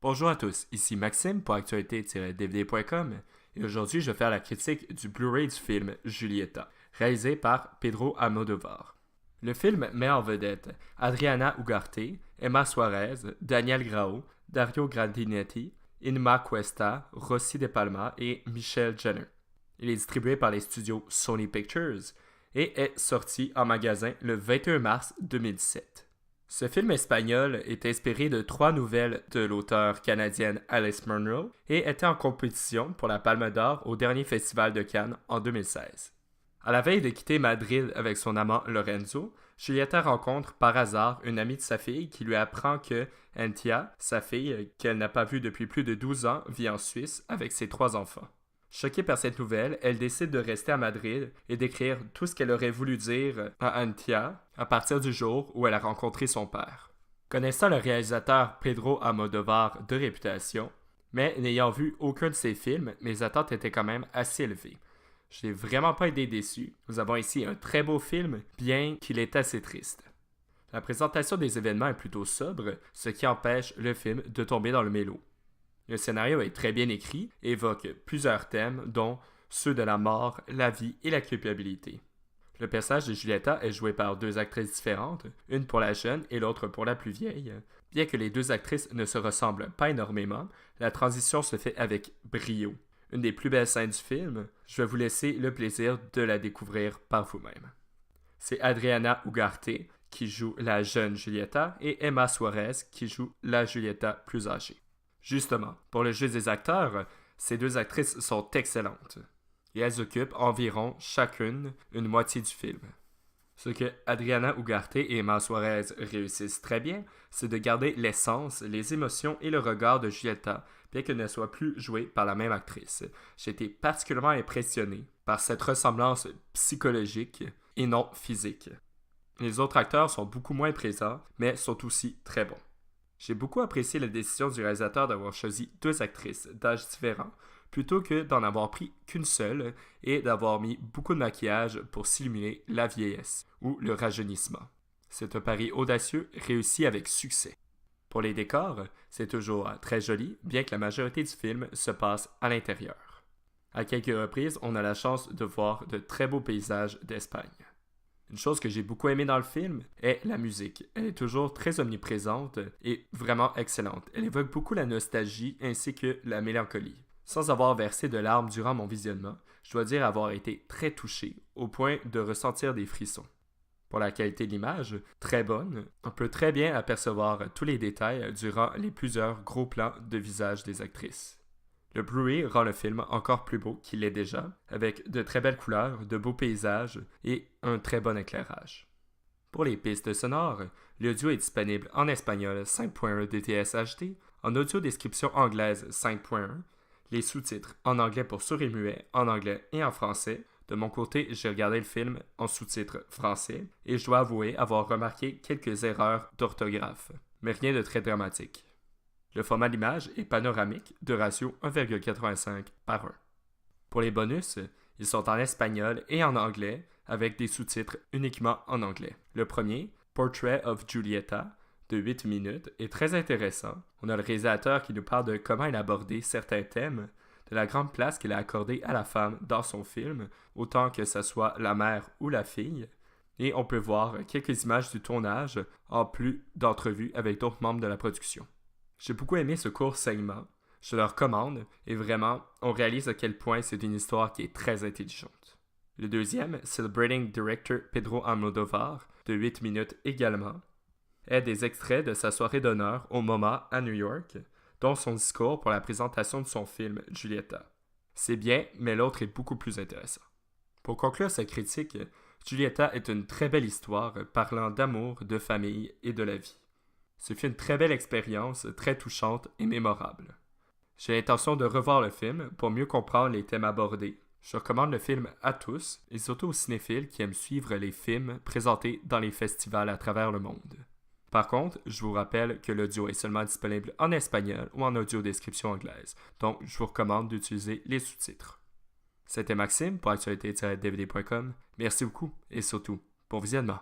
Bonjour à tous, ici Maxime pour actualité-dvd.com et aujourd'hui je vais faire la critique du Blu-ray du film Julieta, réalisé par Pedro Almodóvar. Le film met en vedette Adriana Ugarte, Emma Suarez, Daniel Grao, Dario Grandinetti, Inma Cuesta, Rossi De Palma et Michelle Jenner. Il est distribué par les studios Sony Pictures et est sorti en magasin le 21 mars 2017. Ce film espagnol est inspiré de 3 nouvelles de l'auteure canadienne Alice Munro et était en compétition pour la Palme d'Or au dernier festival de Cannes en 2016. À la veille de quitter Madrid avec son amant Lorenzo, Julieta rencontre par hasard une amie de sa fille qui lui apprend que Antia, sa fille, qu'elle n'a pas vue depuis plus de 12 ans, vit en Suisse avec ses 3 enfants. Choquée par cette nouvelle, elle décide de rester à Madrid et d'écrire tout ce qu'elle aurait voulu dire à Antia à partir du jour où elle a rencontré son père. Connaissant le réalisateur Pedro Almodóvar de réputation, mais n'ayant vu aucun de ses films, mes attentes étaient quand même assez élevées. Je n'ai vraiment pas été déçu. Nous avons ici un très beau film, bien qu'il est assez triste. La présentation des événements est plutôt sobre, ce qui empêche le film de tomber dans le mélo. Le scénario est très bien écrit et évoque plusieurs thèmes, dont ceux de la mort, la vie et la culpabilité. Le personnage de Julieta est joué par 2 actrices différentes, une pour la jeune et l'autre pour la plus vieille. Bien que les 2 actrices ne se ressemblent pas énormément, la transition se fait avec brio. Une des plus belles scènes du film, je vais vous laisser le plaisir de la découvrir par vous-même. C'est Adriana Ugarte qui joue la jeune Julieta et Emma Suarez qui joue la Julieta plus âgée. Justement, pour le jeu des acteurs, ces 2 actrices sont excellentes et elles occupent environ chacune une moitié du film. Ce que Adriana Ugarte et Emma Suarez réussissent très bien, c'est de garder l'essence, les émotions et le regard de Julieta, bien qu'elle ne soit plus jouée par la même actrice. J'ai été particulièrement impressionné par cette ressemblance psychologique et non physique. Les autres acteurs sont beaucoup moins présents, mais sont aussi très bons. J'ai beaucoup apprécié la décision du réalisateur d'avoir choisi 2 actrices d'âges différents plutôt que d'en avoir pris qu'une seule et d'avoir mis beaucoup de maquillage pour simuler la vieillesse ou le rajeunissement. C'est un pari audacieux réussi avec succès. Pour les décors, c'est toujours très joli, bien que la majorité du film se passe à l'intérieur. À quelques reprises, on a la chance de voir de très beaux paysages d'Espagne. Une chose que j'ai beaucoup aimée dans le film est la musique. Elle est toujours très omniprésente et vraiment excellente. Elle évoque beaucoup la nostalgie ainsi que la mélancolie. Sans avoir versé de larmes durant mon visionnement, je dois dire avoir été très touché au point de ressentir des frissons. Pour la qualité de l'image, très bonne, on peut très bien apercevoir tous les détails durant les plusieurs gros plans de visage des actrices. Le Blu-ray rend le film encore plus beau qu'il l'est déjà, avec de très belles couleurs, de beaux paysages et un très bon éclairage. Pour les pistes sonores, l'audio est disponible en espagnol 5.1 DTS HD, en audio description anglaise 5.1, les sous-titres en anglais pour sourds et muets, en anglais et en français. De mon côté, j'ai regardé le film en sous-titres français et je dois avouer avoir remarqué quelques erreurs d'orthographe, mais rien de très dramatique. Le format d'image est panoramique de ratio 1,85 par 1. Pour les bonus, ils sont en espagnol et en anglais avec des sous-titres uniquement en anglais. Le premier, Portrait of Julieta, de 8 minutes, est très intéressant. On a le réalisateur qui nous parle de comment il a abordé certains thèmes, de la grande place qu'il a accordée à la femme dans son film, autant que ce soit la mère ou la fille. Et on peut voir quelques images du tournage, en plus d'entrevues avec d'autres membres de la production. J'ai beaucoup aimé ce court segment, je le recommande, et vraiment, on réalise à quel point c'est une histoire qui est très intelligente. Le deuxième, Celebrating Director Pedro Almodóvar, de 8 minutes également, est des extraits de sa soirée d'honneur au MoMA à New York, dont son discours pour la présentation de son film Julieta. C'est bien, mais l'autre est beaucoup plus intéressant. Pour conclure cette critique, Julieta est une très belle histoire parlant d'amour, de famille et de la vie. Ce fut une très belle expérience, très touchante et mémorable. J'ai l'intention de revoir le film pour mieux comprendre les thèmes abordés. Je recommande le film à tous, et surtout aux cinéphiles qui aiment suivre les films présentés dans les festivals à travers le monde. Par contre, je vous rappelle que l'audio est seulement disponible en espagnol ou en audio description anglaise, donc je vous recommande d'utiliser les sous-titres. C'était Maxime pour actualité-dvd.com. Merci beaucoup et surtout, bon visionnement.